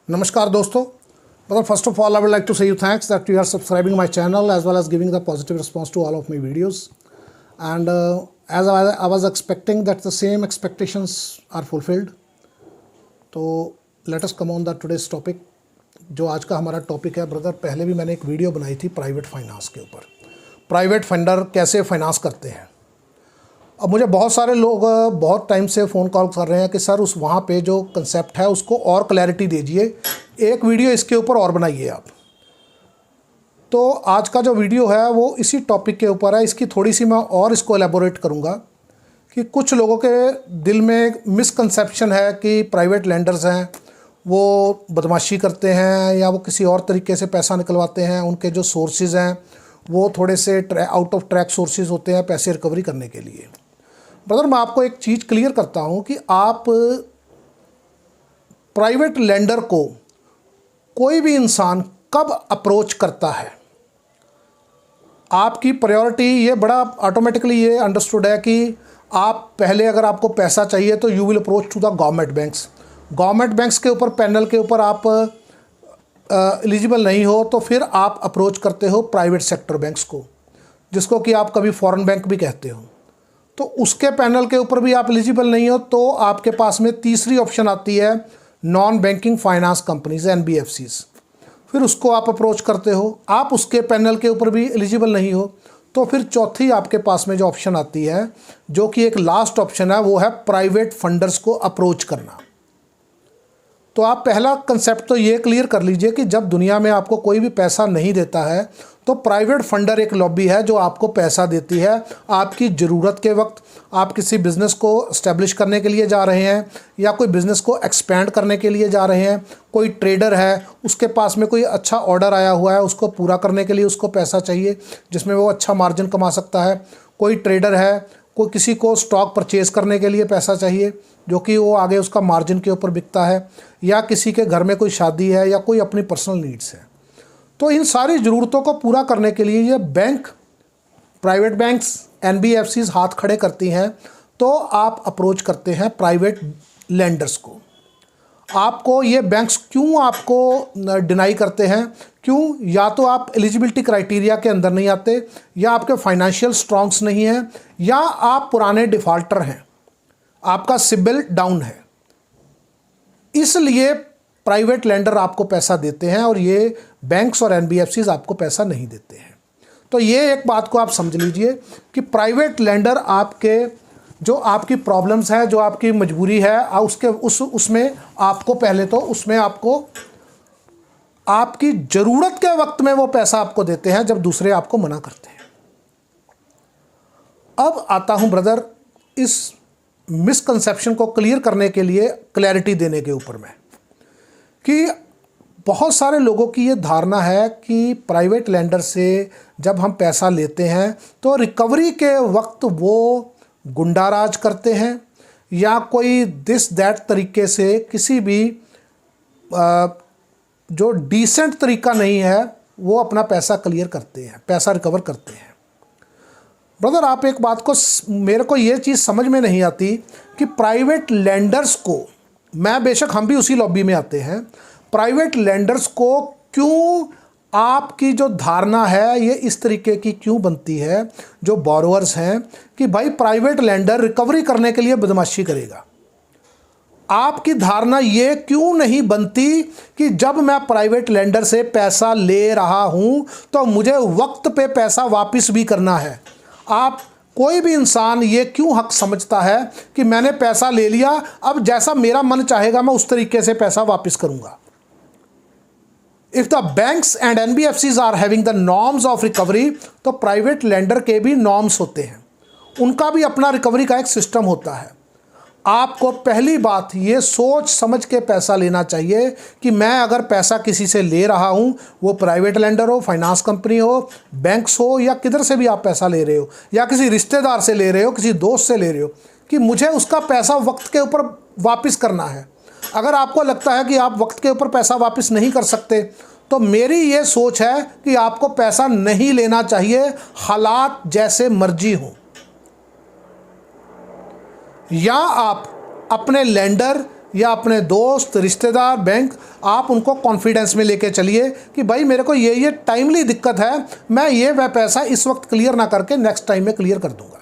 नमस्कार दोस्तों, brother, first of all I would like to say you thanks that you are subscribing my channel as well as giving the positive response to all of my videos. And as I was expecting that the same expectations are fulfilled. तो let us come on that today's topic. जो आज का हमारा topic है brother, पहले भी मैंने एक वीडियो बनाई थी प्राइवेट फाइनेंस के ऊपर, प्राइवेट फंडर कैसे फाइनेंस करते हैं। अब मुझे बहुत सारे लोग बहुत टाइम से फ़ोन कॉल कर रहे हैं कि सर उस वहाँ पे जो कंसेप्ट है उसको और क्लैरिटी दीजिए, एक वीडियो इसके ऊपर और बनाइए आप। तो आज का जो वीडियो है वो इसी टॉपिक के ऊपर है। इसकी थोड़ी सी मैं और इसको एलेबोरेट करूँगा कि कुछ लोगों के दिल में मिसकंसेप्शन है कि प्राइवेट लेंडर्स हैं वो बदमाशी करते हैं या वो किसी और तरीके से पैसा निकलवाते हैं। उनके जो सोर्सेज हैं वो थोड़े से आउट ऑफ ट्रैक सोर्सेज होते हैं पैसे रिकवरी करने के लिए। ब्रदर, मैं आपको एक चीज़ क्लियर करता हूं कि आप प्राइवेट लेंडर को कोई भी इंसान कब अप्रोच करता है, आपकी प्रायोरिटी ये बड़ा ऑटोमेटिकली ये अंडरस्टूड है कि आप पहले अगर आपको पैसा चाहिए तो you will approach to the government banks. Government banks के ऊपर पैनल के ऊपर आप एलिजिबल नहीं हो तो फिर आप अप्रोच करते हो प्राइवेट सेक्टर बैंक्स को, जिसको कि आप कभी फॉरेन बैंक भी कहते हो। तो उसके पैनल के ऊपर भी आप एलिजिबल नहीं हो तो आपके पास में तीसरी ऑप्शन आती है non banking finance companies NBFCs, फिर उसको आप अप्रोच करते हो। आप उसके पैनल के ऊपर भी एलिजिबल नहीं हो तो फिर चौथी आपके पास में जो ऑप्शन आती है, जो कि एक लास्ट ऑप्शन है, वो है प्राइवेट फंडर्स को अप्रोच करना। तो आप पहला कंसेप्ट तो ये क्लियर कर लीजिए कि जब दुनिया में आपको कोई भी पैसा नहीं देता है तो प्राइवेट फंडर एक लॉबी है जो आपको पैसा देती है आपकी ज़रूरत के वक्त। आप किसी बिज़नेस को इस्टेब्लिश करने के लिए जा रहे हैं या कोई बिज़नेस को एक्सपेंड करने के लिए जा रहे हैं, कोई ट्रेडर है उसके पास में कोई अच्छा ऑर्डर आया हुआ है, उसको पूरा करने के लिए उसको पैसा चाहिए जिसमें वो अच्छा मार्जिन कमा सकता है। कोई ट्रेडर है, कोई किसी को स्टॉक परचेज़ करने के लिए पैसा चाहिए जो कि वो आगे उसका मार्जिन के ऊपर बिकता है, या किसी के घर में कोई शादी है या कोई अपनी पर्सनल नीड्स है। तो इन सारी ज़रूरतों को पूरा करने के लिए ये बैंक, प्राइवेट बैंक्स, NBFCs हाथ खड़े करती हैं तो आप अप्रोच करते हैं प्राइवेट लेंडर्स को। आपको ये बैंक्स क्यों आपको डिनाई करते हैं? क्यों? या तो आप एलिजिबिलिटी क्राइटेरिया के अंदर नहीं आते, या आपके फाइनेंशियल स्ट्रॉन्ग्स नहीं हैं, या आप पुराने डिफ़ॉल्टर हैं, आपका सिबिल डाउन है। इसलिए प्राइवेट लेंडर आपको पैसा देते हैं और ये बैंक्स और NBFCs आपको पैसा नहीं देते हैं। तो ये एक बात को आप समझ लीजिए कि प्राइवेट लेंडर आपके जो आपकी प्रॉब्लम्स है, जो आपकी मजबूरी है, उसमें आपको पहले तो उसमें आपको आपकी ज़रूरत के वक्त में वो पैसा आपको देते हैं जब दूसरे आपको मना करते हैं। अब आता हूं ब्रदर इस मिसकंसेप्शन को क्लियर करने के लिए, क्लैरिटी देने के ऊपर में, कि बहुत सारे लोगों की ये धारणा है कि प्राइवेट लेंडर से जब हम पैसा लेते हैं तो रिकवरी के वक्त वो गुंडाराज करते हैं या कोई दिस दैट तरीके से किसी भी जो डिसेंट तरीका नहीं है वो अपना पैसा क्लियर करते हैं, पैसा रिकवर करते हैं। ब्रदर, आप एक बात को, मेरे को ये चीज़ समझ में नहीं आती कि प्राइवेट लेंडर्स को, मैं बेशक हम भी उसी लॉबी में आते हैं, प्राइवेट लेंडर्स को क्यों आपकी जो धारणा है ये इस तरीके की क्यों बनती है, जो बोरोअर्स हैं, कि भाई प्राइवेट लेंडर रिकवरी करने के लिए बदमाशी करेगा। आपकी धारणा ये क्यों नहीं बनती कि जब मैं प्राइवेट लेंडर से पैसा ले रहा हूं तो मुझे वक्त पे पैसा वापस भी करना है। आप कोई भी इंसान ये क्यों हक समझता है कि मैंने पैसा ले लिया, अब जैसा मेरा मन चाहेगा मैं उस तरीके से पैसा वापस करूंगा। If the banks and NBFCs are having the norms of recovery, तो प्राइवेट लेंडर के भी नॉर्म्स होते हैं, उनका भी अपना रिकवरी का एक सिस्टम होता है। आपको पहली बात ये सोच समझ के पैसा लेना चाहिए कि मैं अगर पैसा किसी से ले रहा हूं, वो प्राइवेट लेंडर हो, फाइनेंस कंपनी हो, बैंक्स हो, या किधर से भी आप पैसा ले रहे हो, या किसी रिश्तेदार से ले रहे हो, किसी दोस्त से ले रहे हो, कि मुझे उसका पैसा वक्त के ऊपर वापस करना है। अगर आपको लगता है कि आप वक्त के ऊपर पैसा वापस नहीं कर सकते तो मेरी ये सोच है कि आपको पैसा नहीं लेना चाहिए, हालात जैसे मर्जी हो। या आप अपने लेंडर या अपने दोस्त रिश्तेदार बैंक, आप उनको कॉन्फिडेंस में लेके चलिए कि भाई मेरे को ये टाइमली दिक्कत है, मैं ये वह पैसा इस वक्त क्लियर ना करके नेक्स्ट टाइम में क्लियर कर दूंगा।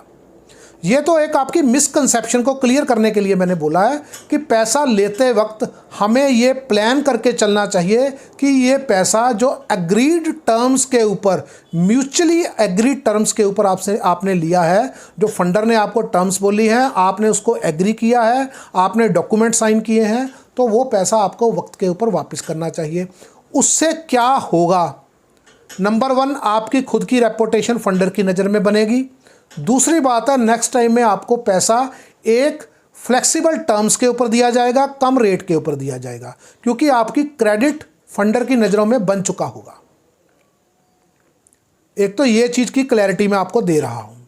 ये तो एक आपकी मिसकंसेप्शन को क्लियर करने के लिए मैंने बोला है कि पैसा लेते वक्त हमें ये प्लान करके चलना चाहिए कि ये पैसा जो एग्रीड टर्म्स के ऊपर, म्यूचुअली एग्रीड टर्म्स के ऊपर आपने लिया है, जो फंडर ने आपको टर्म्स बोली हैं, आपने उसको एग्री किया है, आपने डॉक्यूमेंट साइन किए हैं, तो वो पैसा आपको वक्त के ऊपर वापस करना चाहिए। उससे क्या होगा? नंबर 1, आपकी खुद की रेपुटेशन फंडर की नज़र में बनेगी। दूसरी बात है, नेक्स्ट टाइम में आपको पैसा एक फ्लेक्सिबल टर्म्स के ऊपर दिया जाएगा, कम रेट के ऊपर दिया जाएगा, क्योंकि आपकी क्रेडिट फंडर की नज़रों में बन चुका होगा। एक तो ये चीज़ की क्लैरिटी मैं आपको दे रहा हूँ।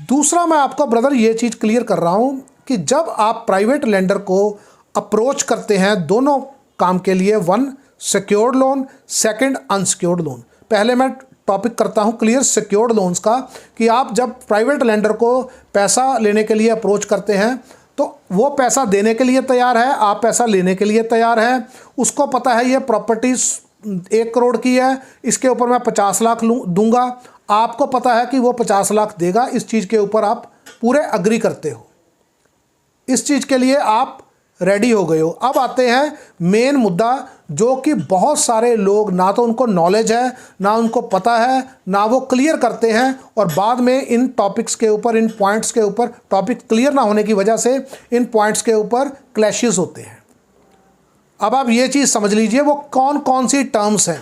दूसरा, मैं आपको ब्रदर ये चीज़ क्लियर कर रहा हूँ कि जब आप प्राइवेट लेंडर को अप्रोच करते हैं दोनों काम के लिए, 1 सिक्योर्ड लोन, 2 अनसिक्योर्ड लोन। पहले मैं टॉपिक करता हूं क्लियर सिक्योर्ड लोन्स का, कि आप जब प्राइवेट लेंडर को पैसा लेने के लिए अप्रोच करते हैं तो वो पैसा देने के लिए तैयार है, आप पैसा लेने के लिए तैयार है, उसको पता है ये प्रॉपर्टी 1 करोड़ की है, इसके ऊपर मैं 50 लाख दूंगा, आपको पता है कि वो 50 लाख देगा, इस चीज़ के ऊपर आप पूरे अग्री करते हो, इस चीज़ के लिए आप रेडी हो गए हो। अब आते हैं मेन मुद्दा, जो कि बहुत सारे लोग ना तो उनको नॉलेज है, ना उनको पता है, ना वो क्लियर करते हैं, और बाद में इन टॉपिक्स के ऊपर, इन पॉइंट्स के ऊपर, टॉपिक क्लियर ना होने की वजह से इन पॉइंट्स के ऊपर क्लैशेस होते हैं। अब आप ये चीज़ समझ लीजिए वो कौन कौन सी टर्म्स हैं।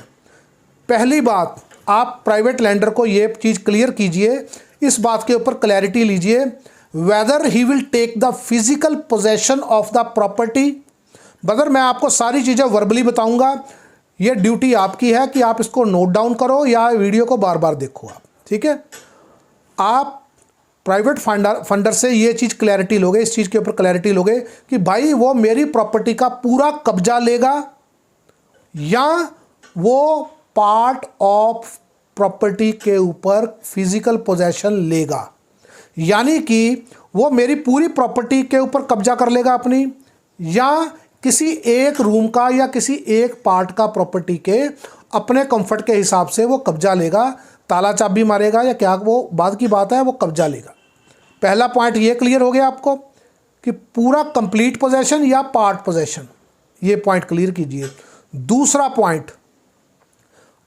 पहली बात, आप प्राइवेट लेंडर को ये चीज़ क्लियर कीजिए, इस बात के ऊपर क्लैरिटी लीजिए, whether he will take the physical possession of the property। बदर मैं आपको सारी चीज़ें वर्बली बताऊंगा, ये ड्यूटी आपकी है कि आप इसको नोट डाउन करो या वीडियो को बार बार देखो आप, ठीक है। आप प्राइवेट फंडर से ये चीज़ क्लैरिटी लोगे, इस चीज़ के ऊपर क्लैरिटी लोगे कि भाई वो मेरी प्रॉपर्टी का पूरा कब्जा लेगा या वो पार्ट ऑफ प्रॉपर्टी के ऊपर फिजिकल पोजेशन लेगा, यानी कि वो मेरी पूरी प्रॉपर्टी के ऊपर कब्जा कर लेगा अपनी, या किसी एक रूम का या किसी एक पार्ट का प्रॉपर्टी के अपने कंफर्ट के हिसाब से वो कब्जा लेगा, ताला चाबी मारेगा या क्या, वो बाद की बात है, वो कब्जा लेगा। पहला पॉइंट ये क्लियर हो गया आपको कि पूरा कंप्लीट पोजेशन या पार्ट पोजेशन, ये पॉइंट क्लियर कीजिए। दूसरा पॉइंट,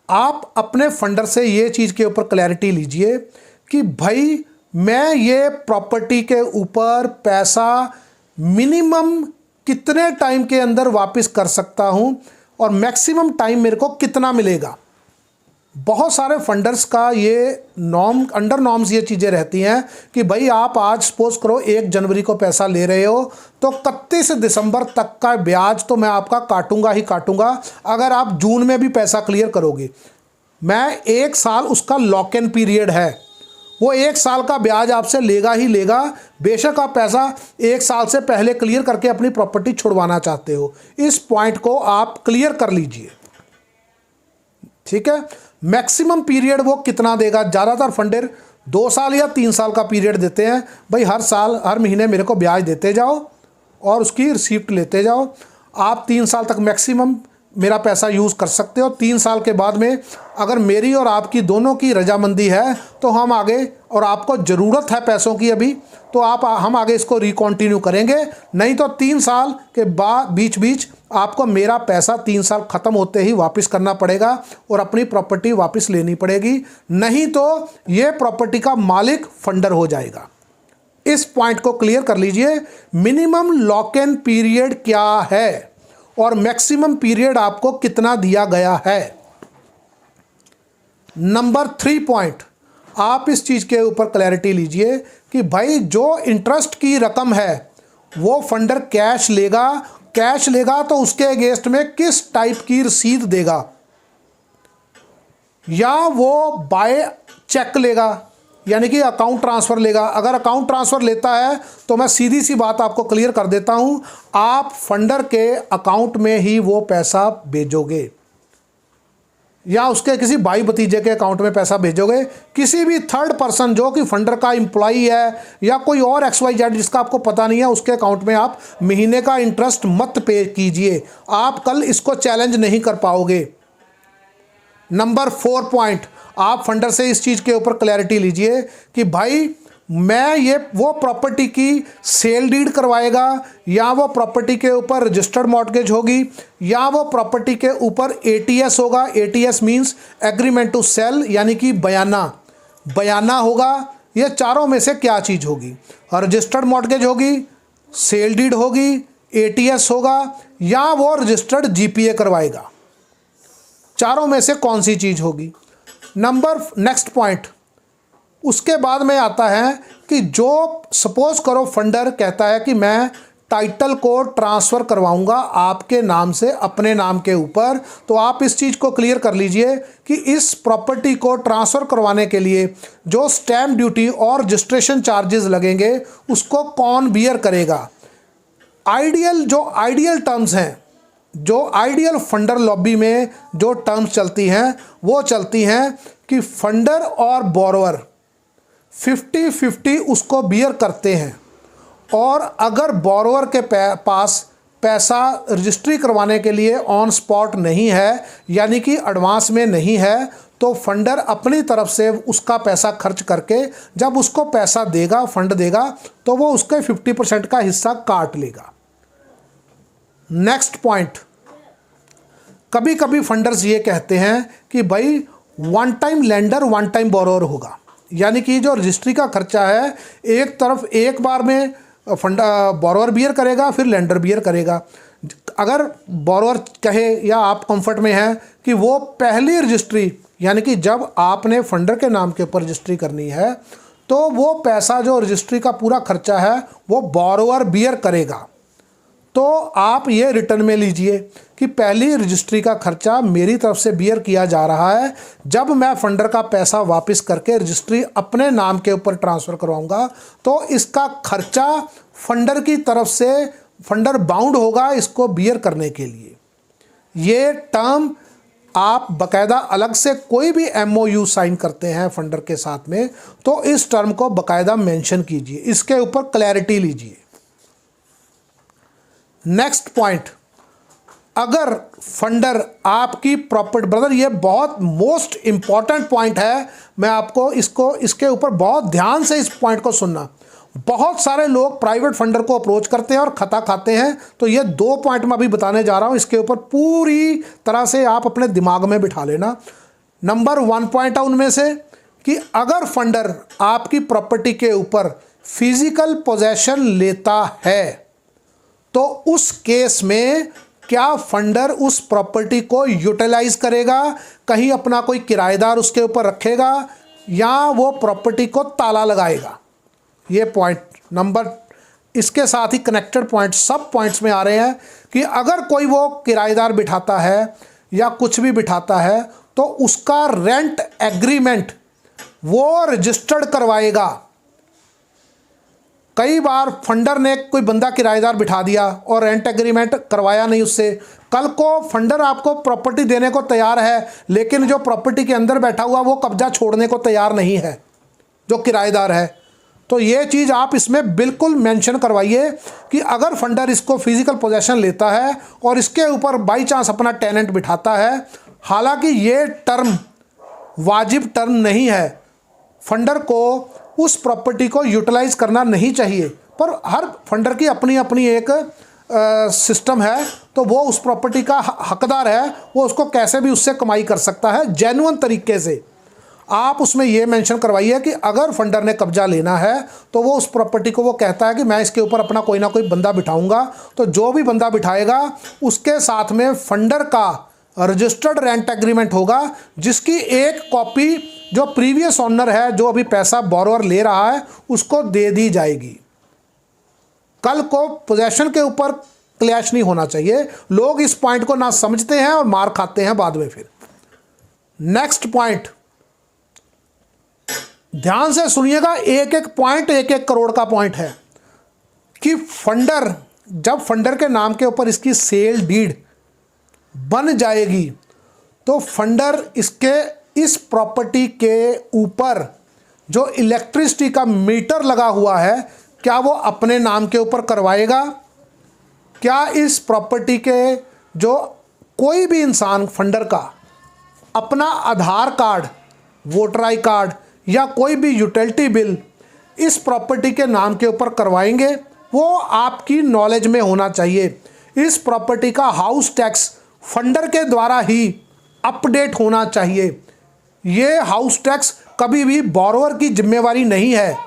आप अपने फंडर से ये चीज़ के ऊपर क्लैरिटी लीजिए कि भाई मैं ये प्रॉपर्टी के ऊपर पैसा मिनिमम कितने टाइम के अंदर वापस कर सकता हूं और मैक्सिमम टाइम मेरे को कितना मिलेगा। बहुत सारे फंडर्स का ये अंडर नॉर्म्स ये चीज़ें रहती हैं कि भाई आप आज सपोज करो 1 जनवरी को पैसा ले रहे हो तो 31 दिसंबर तक का ब्याज तो मैं आपका काटूंगा ही काटूंगा। अगर आप जून में भी पैसा क्लियर करोगे, मैं 1 साल उसका लॉक इन पीरियड है, वो 1 साल का ब्याज आपसे लेगा ही लेगा, बेशक आप पैसा 1 साल से पहले क्लियर करके अपनी प्रॉपर्टी छुड़वाना चाहते हो। इस पॉइंट को आप क्लियर कर लीजिए, ठीक है। मैक्सिमम पीरियड वो कितना देगा? ज़्यादातर फंडर 2 साल या 3 साल का पीरियड देते हैं, भाई हर साल हर महीने मेरे को ब्याज देते जाओ और उसकी रिसीप्ट लेते जाओ। आप 3 साल तक मैक्सिमम मेरा पैसा यूज़ कर सकते हो। 3 साल के बाद में अगर मेरी और आपकी दोनों की रजामंदी है तो हम आगे, और आपको ज़रूरत है पैसों की अभी, तो हम आगे इसको रिकॉन्टिन्यू करेंगे। नहीं तो 3 साल के बाद बीच आपको मेरा पैसा 3 साल ख़त्म होते ही वापस करना पड़ेगा और अपनी प्रॉपर्टी वापस लेनी पड़ेगी, नहीं तो ये प्रॉपर्टी का मालिक फंडर हो जाएगा। इस पॉइंट को क्लियर कर लीजिए। मिनिमम लॉक इन पीरियड क्या है और मैक्सिमम पीरियड आपको कितना दिया गया है। नंबर 3 पॉइंट, आप इस चीज़ के ऊपर क्लैरिटी लीजिए कि भाई जो इंटरेस्ट की रकम है वो फंडर कैश लेगा तो उसके अगेंस्ट में किस टाइप की रसीद देगा, या वो बाय चेक लेगा यानी कि अकाउंट ट्रांसफ़र लेगा। अगर अकाउंट ट्रांसफ़र लेता है तो मैं सीधी सी बात आपको क्लियर कर देता हूं, आप फंडर के अकाउंट में ही वो पैसा भेजोगे। या उसके किसी भाई भतीजे के अकाउंट में पैसा भेजोगे, किसी भी थर्ड पर्सन जो कि फंडर का एम्प्लॉई है या कोई और XYZ जिसका आपको पता नहीं है, उसके अकाउंट में आप महीने का इंटरेस्ट मत पे कीजिए। आप कल इसको चैलेंज नहीं कर पाओगे। नंबर 4 पॉइंट, आप फंडर से इस चीज़ के ऊपर क्लैरिटी लीजिए कि भाई मैं ये वो प्रॉपर्टी की सेल डीड करवाएगा या वो प्रॉपर्टी के ऊपर रजिस्टर्ड मॉर्टगेज होगी या वो प्रॉपर्टी के ऊपर ATS होगा। ATS means agreement to sale, यानी कि बयाना होगा। ये चारों में से क्या चीज़ होगी? रजिस्टर्ड मॉर्टगेज होगी, सेल डीड होगी, ATS होगा या वो रजिस्टर्ड GPA करवाएगा। चारों में से कौन सी चीज़ होगी? नेक्स्ट पॉइंट, उसके बाद में आता है कि जो सपोज करो फंडर कहता है कि मैं टाइटल को ट्रांसफ़र करवाऊंगा आपके नाम से अपने नाम के ऊपर, तो आप इस चीज़ को क्लियर कर लीजिए कि इस प्रॉपर्टी को ट्रांसफ़र करवाने के लिए जो स्टैम्प ड्यूटी और रजिस्ट्रेशन चार्जेस लगेंगे उसको कौन बियर करेगा। आइडियल टर्म्स हैं, जो आइडियल फंडर लॉबी में जो टर्म्स चलती हैं वो चलती हैं कि फंडर और बोरोवर 50-50 उसको बियर करते हैं, और अगर बोरोवर के पास पैसा रजिस्ट्री करवाने के लिए ऑन स्पॉट नहीं है, यानी कि एडवांस में नहीं है, तो फंडर अपनी तरफ से उसका पैसा खर्च करके जब उसको पैसा देगा, फंड देगा, तो वो उसके 50% का हिस्सा काट लेगा। नेक्स्ट पॉइंट, कभी कभी फंडर्स ये कहते हैं कि भाई one time lender one time borrower होगा, यानी कि जो रजिस्ट्री का खर्चा है एक तरफ एक बार में बोरोवर बियर करेगा, फिर लेंडर बियर करेगा। अगर बोरोवर कहे या आप कंफर्ट में हैं कि वो पहली रजिस्ट्री, यानी कि जब आपने फंडर के नाम के ऊपर रजिस्ट्री करनी है, तो वो पैसा जो रजिस्ट्री का पूरा खर्चा है वो बोरोवर बियर करेगा, तो आप ये रिटर्न में लीजिए कि पहली रजिस्ट्री का खर्चा मेरी तरफ से बियर किया जा रहा है। जब मैं फंडर का पैसा वापस करके रजिस्ट्री अपने नाम के ऊपर ट्रांसफ़र करवाऊंगा तो इसका खर्चा फंडर की तरफ से फंडर बाउंड होगा इसको बियर करने के लिए। ये टर्म आप बकायदा अलग से कोई भी MOU साइन करते हैं फंडर के साथ में, तो इस टर्म को बकायदा मेंशन कीजिए, इसके ऊपर क्लैरिटी लीजिए। नेक्स्ट पॉइंट, अगर फंडर आपकी प्रॉपर्टी, ब्रदर ये बहुत मोस्ट इंपॉर्टेंट पॉइंट है, मैं आपको इसके ऊपर बहुत ध्यान से इस पॉइंट को सुनना। बहुत सारे लोग प्राइवेट फंडर को अप्रोच करते हैं और खता खाते हैं, तो ये 2 पॉइंट मैं अभी बताने जा रहा हूं, इसके ऊपर पूरी तरह से आप अपने दिमाग में बिठा लेना। नंबर 1 पॉइंट है उनमें से कि अगर फंडर आपकी प्रॉपर्टी के ऊपर फिजिकल पोजेशन लेता है तो उस केस में क्या फंडर उस प्रॉपर्टी को यूटिलाइज करेगा, कहीं अपना कोई किराएदार उसके ऊपर रखेगा या वो प्रॉपर्टी को ताला लगाएगा। ये पॉइंट नंबर, इसके साथ ही कनेक्टेड पॉइंट सब पॉइंट्स में आ रहे हैं कि अगर कोई वो किराएदार बिठाता है या कुछ भी बिठाता है तो उसका रेंट एग्रीमेंट वो रजिस्टर्ड करवाएगा। कई बार फंडर ने कोई बंदा किराएदार बिठा दिया और रेंट एग्रीमेंट करवाया नहीं उससे, कल को फंडर आपको प्रॉपर्टी देने को तैयार है लेकिन जो प्रॉपर्टी के अंदर बैठा हुआ वो कब्जा छोड़ने को तैयार नहीं है, जो किराएदार है। तो ये चीज़ आप इसमें बिल्कुल मेंशन करवाइए कि अगर फंडर इसको फिजिकल पोजेशन लेता है और इसके ऊपर बाई चांस अपना टेनेंट बिठाता है, हालांकि ये टर्म वाजिब टर्म नहीं है, फंडर को उस प्रॉपर्टी को यूटिलाइज करना नहीं चाहिए, पर हर फंडर की अपनी अपनी एक सिस्टम है, तो वो उस प्रॉपर्टी का हकदार है, वो उसको कैसे भी उससे कमाई कर सकता है जेन्युइन तरीके से। आप उसमें ये मेंशन करवाइए कि अगर फंडर ने कब्जा लेना है तो वो उस प्रॉपर्टी को वो कहता है कि मैं इसके ऊपर अपना कोई ना कोई बंदा बिठाऊंगा, तो जो भी बंदा बिठाएगा उसके साथ में फंडर का रजिस्टर्ड रेंट एग्रीमेंट होगा, जिसकी एक कॉपी जो प्रीवियस ओनर है, जो अभी पैसा बोरोवर ले रहा है, उसको दे दी जाएगी। कल को पोजेशन के ऊपर क्लैश नहीं होना चाहिए। लोग इस पॉइंट को ना समझते हैं और मार खाते हैं बाद में फिर। नेक्स्ट पॉइंट, ध्यान से सुनिएगा, एक एक पॉइंट 1-1 करोड़ का पॉइंट है कि फंडर, जब फंडर के नाम के ऊपर इसकी सेल डीड बन जाएगी तो फंडर इसके इस प्रॉपर्टी के ऊपर जो इलेक्ट्रिसिटी का मीटर लगा हुआ है, क्या वो अपने नाम के ऊपर करवाएगा? क्या इस प्रॉपर्टी के जो कोई भी इंसान फंडर का अपना आधार कार्ड, वोटर आई कार्ड या कोई भी यूटिलिटी बिल इस प्रॉपर्टी के नाम के ऊपर करवाएंगे? वो आपकी नॉलेज में होना चाहिए। इस प्रॉपर्टी का हाउस टैक्स फंडर के द्वारा ही अपडेट होना चाहिए। ये हाउस टैक्स कभी भी बोरोवर की जिम्मेवारी नहीं है।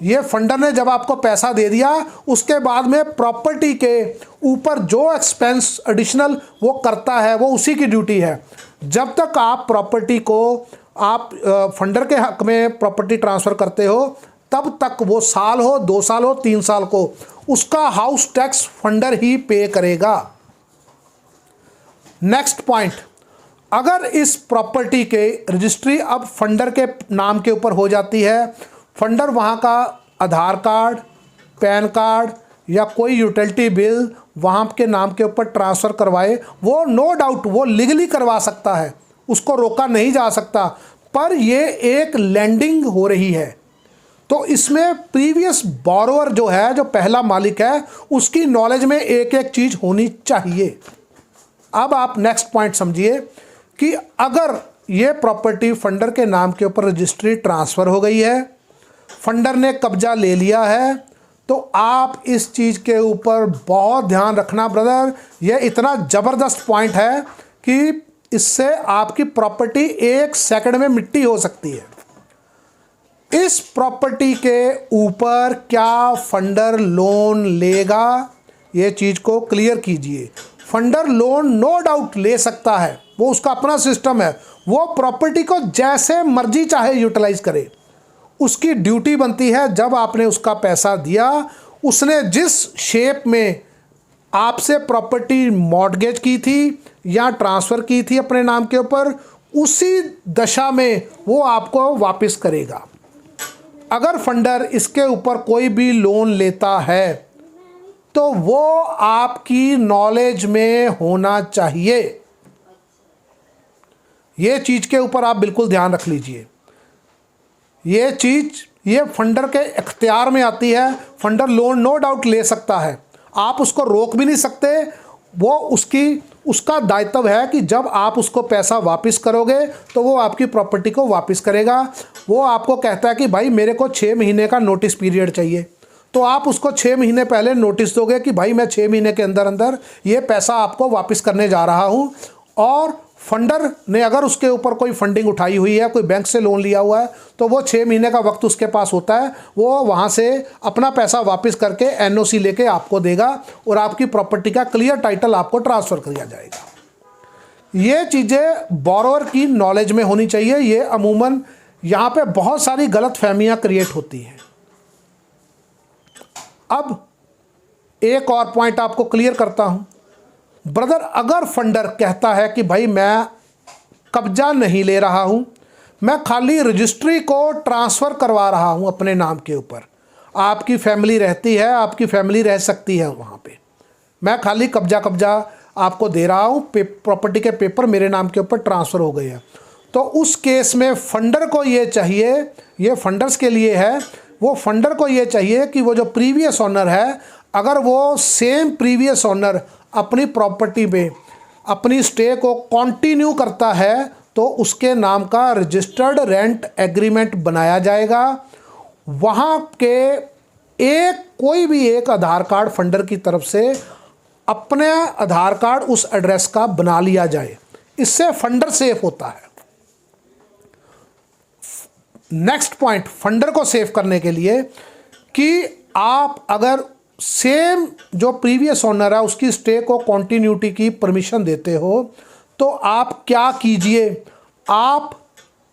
ये फंडर ने जब आपको पैसा दे दिया, उसके बाद में प्रॉपर्टी के ऊपर जो एक्सपेंस एडिशनल वो करता है, वो उसी की ड्यूटी है। जब तक आप प्रॉपर्टी को आप फंडर के हक में प्रॉपर्टी ट्रांसफ़र करते हो, तब तक वो साल हो, 2 साल हो, 3 साल को उसका हाउस टैक्स फंडर ही पे करेगा। नेक्स्ट पॉइंट, अगर इस प्रॉपर्टी के रजिस्ट्री अब फंडर के नाम के ऊपर हो जाती है, फंडर वहाँ का आधार कार्ड, पैन कार्ड या कोई यूटिलिटी बिल वहाँ के नाम के ऊपर ट्रांसफ़र करवाए, वो नो डाउट वो लीगली करवा सकता है, उसको रोका नहीं जा सकता। पर ये एक लैंडिंग हो रही है, तो इसमें प्रीवियस बोरोवर जो है, जो पहला मालिक है, उसकी नॉलेज में एक एक चीज़ होनी चाहिए। अब आप नेक्स्ट पॉइंट समझिए कि अगर ये प्रॉपर्टी फंडर के नाम के ऊपर रजिस्ट्री ट्रांसफ़र हो गई है, फंडर ने कब्जा ले लिया है, तो आप इस चीज़ के ऊपर बहुत ध्यान रखना ब्रदर। ये इतना ज़बरदस्त पॉइंट है कि इससे आपकी प्रॉपर्टी 1 सेकंड में मिट्टी हो सकती है। इस प्रॉपर्टी के ऊपर क्या फंडर लोन लेगा? ये चीज़ को क्लियर कीजिए। फंडर लोन नो डाउट ले सकता है, वो उसका अपना सिस्टम है। वो प्रॉपर्टी को जैसे मर्जी चाहे यूटिलाइज करे, उसकी ड्यूटी बनती है। जब आपने उसका पैसा दिया, उसने जिस शेप में आपसे प्रॉपर्टी मॉर्टगेज की थी या ट्रांसफ़र की थी अपने नाम के ऊपर, उसी दशा में वो आपको वापस करेगा। अगर फंडर इसके ऊपर कोई भी लोन लेता है, तो वो आपकी नॉलेज में होना चाहिए। ये चीज़ के ऊपर आप बिल्कुल ध्यान रख लीजिए। ये चीज़ ये फंडर के इख्तियार में आती है। फंडर लोन नो डाउट ले सकता है, आप उसको रोक भी नहीं सकते। वो उसका दायित्व है कि जब आप उसको पैसा वापस करोगे, तो वो आपकी प्रॉपर्टी को वापस करेगा। वो आपको कहता है कि भाई मेरे को 6 महीने का नोटिस पीरियड चाहिए, तो आप उसको 6 महीने पहले नोटिस दोगे कि भाई मैं 6 महीने के अंदर अंदर ये पैसा आपको वापस करने जा रहा हूँ। और फंडर ने अगर उसके ऊपर कोई फंडिंग उठाई हुई है, कोई बैंक से लोन लिया हुआ है, तो वो 6 महीने का वक्त उसके पास होता है। वो वहाँ से अपना पैसा वापस करके एनओसी लेके आपको देगा और आपकी प्रॉपर्टी का क्लियर टाइटल आपको ट्रांसफ़र किया जाएगा। ये चीज़ें बोरोवर की नॉलेज में होनी चाहिए। ये अमूमन यहाँ पे बहुत सारी गलत फहमियाँ क्रिएट होती हैं। अब एक और पॉइंट आपको क्लियर करता हूँ ब्रदर। अगर फंडर कहता है कि भाई मैं कब्जा नहीं ले रहा हूँ, मैं खाली रजिस्ट्री को ट्रांसफ़र करवा रहा हूँ अपने नाम के ऊपर, आपकी फैमिली रहती है, आपकी फैमिली रह सकती है वहाँ पे, मैं खाली कब्जा आपको दे रहा हूँ, प्रॉपर्टी के पेपर मेरे नाम के ऊपर ट्रांसफ़र हो गए हैं, तो उस केस में फंडर को ये चाहिए, ये फंडर्स के लिए है, वो फंडर को ये चाहिए कि वो जो प्रीवियस ओनर है, अगर वो सेम प्रीवियस ओनर अपनी प्रॉपर्टी में अपनी स्टे को कंटिन्यू करता है, तो उसके नाम का रजिस्टर्ड रेंट एग्रीमेंट बनाया जाएगा। वहाँ के कोई भी एक आधार कार्ड फंडर की तरफ से अपने आधार कार्ड उस एड्रेस का बना लिया जाए, इससे फंडर सेफ होता है। नेक्स्ट पॉइंट फंडर को सेव करने के लिए कि आप अगर सेम जो प्रीवियस ओनर है उसकी स्टे को कॉन्टिन्यूटी की परमिशन देते हो, तो आप क्या कीजिए, आप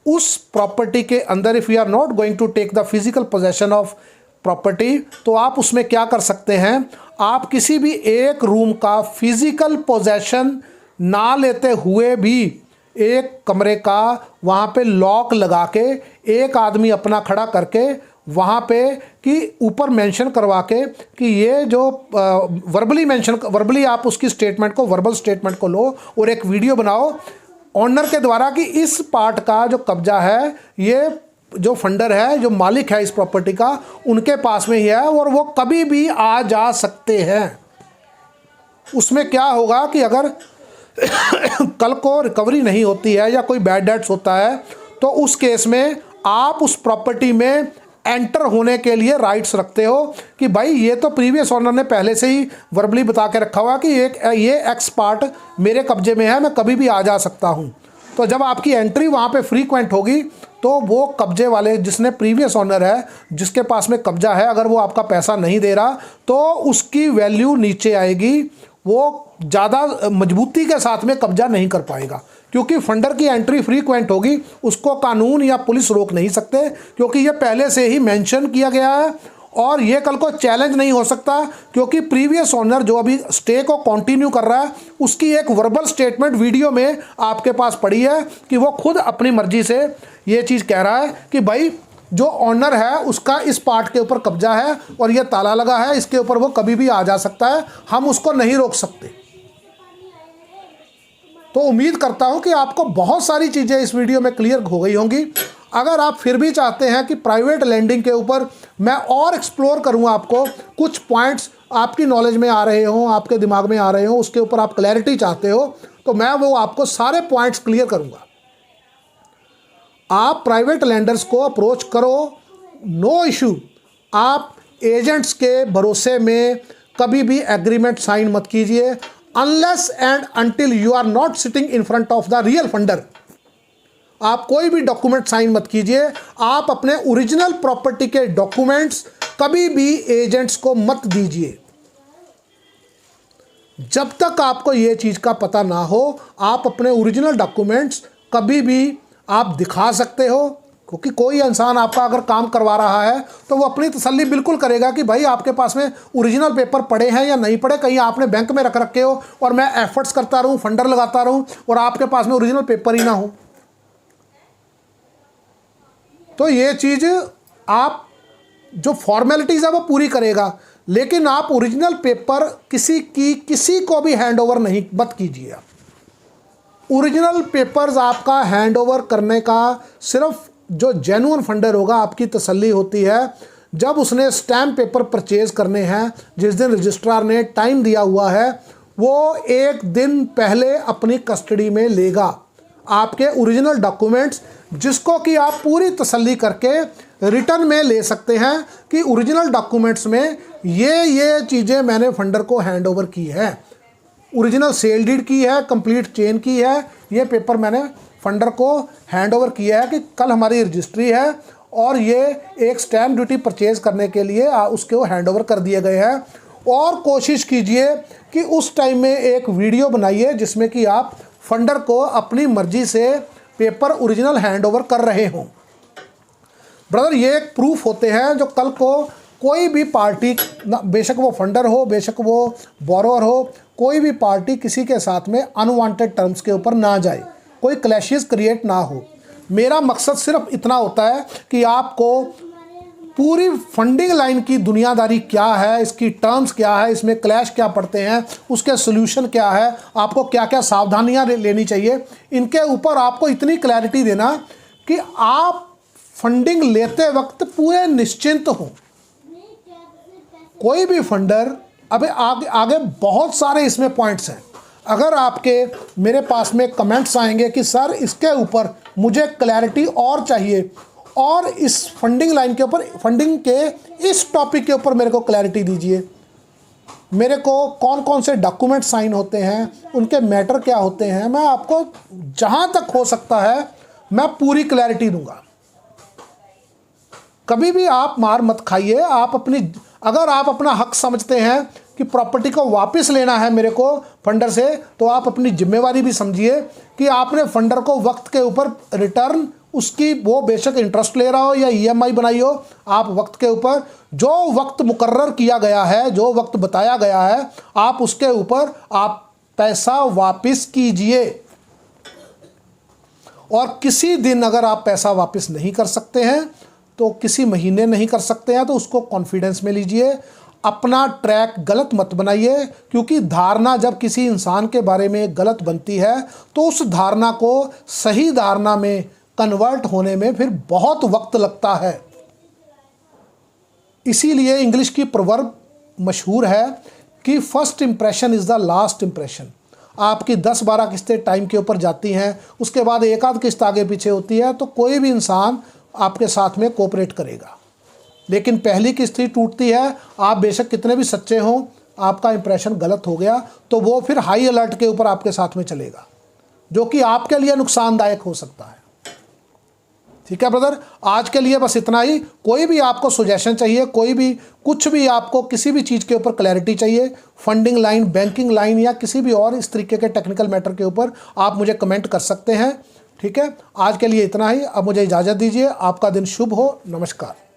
उस प्रॉपर्टी के अंदर if you are not going to take the physical possession of property, तो आप उसमें क्या कर सकते हैं, आप किसी भी एक रूम का फिजिकल पोजेशन ना लेते हुए भी एक कमरे का वहाँ पे लॉक लगा के एक आदमी अपना खड़ा करके वहाँ पे कि ऊपर मेंशन करवा के कि ये जो वर्बली आप उसकी स्टेटमेंट को, वर्बल स्टेटमेंट को लो और एक वीडियो बनाओ ऑनर के द्वारा कि इस पार्ट का जो कब्जा है, ये जो फंडर है, जो मालिक है इस प्रॉपर्टी का, उनके पास में ही है और वो कभी भी आ जा सकते हैं। उसमें क्या होगा कि अगर कल को रिकवरी नहीं होती है या कोई बैड डेट्स होता है, तो उस केस में आप उस प्रॉपर्टी में एंटर होने के लिए राइट्स रखते हो कि भाई ये तो प्रीवियस ओनर ने पहले से ही वर्बली बता के रखा हुआ कि ये एक्स पार्ट मेरे कब्जे में है, मैं कभी भी आ जा सकता हूँ। तो जब आपकी एंट्री वहाँ पे फ्रीक्वेंट होगी, तो वो कब्जे वाले, जिसने प्रीवियस ओनर है, जिसके पास में कब्जा है, अगर वो आपका पैसा नहीं दे रहा तो उसकी वैल्यू नीचे आएगी, वो ज़्यादा मजबूती के साथ में कब्जा नहीं कर पाएगा, क्योंकि फंडर की एंट्री फ्रीक्वेंट होगी। उसको कानून या पुलिस रोक नहीं सकते, क्योंकि ये पहले से ही मेंशन किया गया है और ये कल को चैलेंज नहीं हो सकता, क्योंकि प्रीवियस ओनर जो अभी स्टे को कंटिन्यू कर रहा है, उसकी एक वर्बल स्टेटमेंट वीडियो में आपके पास पड़ी है कि वो खुद अपनी मर्जी से ये चीज़ कह रहा है कि भाई जो ऑनर है उसका इस पार्ट के ऊपर कब्जा है और ये ताला लगा है, इसके ऊपर वो कभी भी आ जा सकता है, हम उसको नहीं रोक सकते। तो उम्मीद करता हूं कि आपको बहुत सारी चीज़ें इस वीडियो में क्लियर हो गई होंगी। अगर आप फिर भी चाहते हैं कि प्राइवेट लैंडिंग के ऊपर मैं और एक्सप्लोर करूंगा, आपको कुछ पॉइंट्स आपकी नॉलेज में आ रहे हों, आपके दिमाग में आ रहे हों, उसके ऊपर आप क्लैरिटी चाहते हो, तो मैं वो आपको सारे पॉइंट्स क्लियर करूंगा। आप प्राइवेट लैंडर्स को अप्रोच करो, नो इशू। आप एजेंट्स के भरोसे में कभी भी एग्रीमेंट साइन मत कीजिए, unless and until you are not sitting in front of the real funder. आप कोई भी डॉक्यूमेंट साइन मत कीजिए। आप अपने ओरिजिनल प्रॉपर्टी के डॉक्यूमेंट्स कभी भी एजेंट्स को मत दीजिए। जब तक आपको ये चीज़ का पता ना हो, आप अपने ओरिजिनल डॉक्यूमेंट्स कभी भी आप दिखा सकते हो, क्योंकि कोई इंसान आपका अगर काम करवा रहा है तो वो अपनी तसल्ली बिल्कुल करेगा कि भाई आपके पास में ओरिजिनल पेपर पड़े हैं या नहीं पड़े, कहीं आपने बैंक में रख रखे हो और मैं एफर्ट्स करता रहूं, फंडर लगाता रहूं और आपके पास में ओरिजिनल पेपर ही ना हो। तो ये चीज़ आप जो फॉर्मेलिटीज़ है वो पूरी करेगा, लेकिन आप ओरिजिनल पेपर किसी को भी हैंड ओवर नहीं मत कीजिए। ओरिजिनल पेपर्स आपका हैंड ओवर करने का सिर्फ जो जेन्युइन फंडर होगा, आपकी तसल्ली होती है जब उसने स्टैम्प पेपर परचेज करने हैं, जिस दिन रजिस्ट्रार ने टाइम दिया हुआ है, वो एक दिन पहले अपनी कस्टडी में लेगा आपके ओरिजिनल डॉक्यूमेंट्स, जिसको कि आप पूरी तसल्ली करके रिटर्न में ले सकते हैं कि ओरिजिनल डॉक्यूमेंट्स में ये चीज़ें मैंने फंडर को हैंड ओवर की है, ओरिजिनल सेल डीड की है, कंप्लीट चेन की है, ये पेपर मैंने फंडर को हैंड ओवर किया है कि कल हमारी रजिस्ट्री है और ये एक स्टैम्प ड्यूटी परचेज करने के लिए उसके वो हैंड ओवर कर दिए गए हैं। और कोशिश कीजिए कि उस टाइम में एक वीडियो बनाइए जिसमें कि आप फंडर को अपनी मर्जी से पेपर ओरिजिनल हैंड ओवर कर रहे हों। ब्रदर, ये एक प्रूफ होते हैं जो कल को कोई भी पार्टी, बेशक वो फंडर हो, बेशक वो बोरोअर हो, कोई भी पार्टी किसी के साथ में अनवांटेड टर्म्स के ऊपर ना जाए, कोई क्लैशेस क्रिएट ना हो। मेरा मकसद सिर्फ इतना होता है कि आपको पूरी फंडिंग लाइन की दुनियादारी क्या है, इसकी टर्म्स क्या है, इसमें क्लैश क्या पड़ते हैं, उसके सोल्यूशन क्या है, आपको क्या क्या सावधानियां लेनी चाहिए, इनके ऊपर आपको इतनी क्लैरिटी देना कि आप फंडिंग लेते वक्त पूरे निश्चिंत हों। कोई भी फंडर, अबे आगे बहुत सारे इसमें पॉइंट्स हैं। अगर आपके मेरे पास में कमेंट्स आएंगे कि सर इसके ऊपर मुझे क्लैरिटी और चाहिए और इस फंडिंग लाइन के ऊपर, फंडिंग के इस टॉपिक के ऊपर मेरे को क्लैरिटी दीजिए, मेरे को कौन कौन से डॉक्यूमेंट साइन होते हैं, उनके मैटर क्या होते हैं, मैं आपको जहाँ तक हो सकता है मैं पूरी क्लैरिटी दूंगा। कभी भी आप मार मत खाइए। अगर आप अपना हक समझते हैं कि प्रॉपर्टी को वापस लेना है मेरे को फंडर से, तो आप अपनी जिम्मेवारी भी समझिए कि आपने फंडर को वक्त के ऊपर रिटर्न, उसकी वो बेशक इंटरेस्ट ले रहा हो या ईएमआई बनाई हो, आप वक्त के ऊपर जो वक्त मुकर्रर किया गया है, जो वक्त बताया गया है, आप उसके ऊपर आप पैसा वापस कीजिए। और किसी दिन अगर आप पैसा वापस नहीं कर सकते हैं, तो किसी महीने नहीं कर सकते हैं, तो उसको कॉन्फिडेंस में लीजिए। अपना ट्रैक गलत मत बनाइए, क्योंकि धारणा जब किसी इंसान के बारे में गलत बनती है तो उस धारणा को सही धारणा में कन्वर्ट होने में फिर बहुत वक्त लगता है। इसीलिए इंग्लिश की प्रवर्ब मशहूर है कि first impression is the last impression. आपकी 10-12 किस्तें टाइम के ऊपर जाती हैं, उसके बाद एक आध किस्त आगे पीछे होती है, तो कोई भी इंसान आपके साथ में कोऑपरेट करेगा। लेकिन पहली किस्त ही टूटती है, आप बेशक कितने भी सच्चे हों, आपका इंप्रेशन गलत हो गया तो वो फिर हाई अलर्ट के ऊपर आपके साथ में चलेगा, जो कि आपके लिए नुकसानदायक हो सकता है। ठीक है ब्रदर, आज के लिए बस इतना ही। कोई भी आपको सुजेशन चाहिए, कोई भी कुछ भी आपको किसी भी चीज़ के ऊपर क्लैरिटी चाहिए, फंडिंग लाइन, बैंकिंग लाइन या किसी भी और इस तरीके के टेक्निकल मैटर के ऊपर, आप मुझे कमेंट कर सकते हैं। ठीक है, आज के लिए इतना ही। अब मुझे इजाज़त दीजिए। आपका दिन शुभ हो। नमस्कार।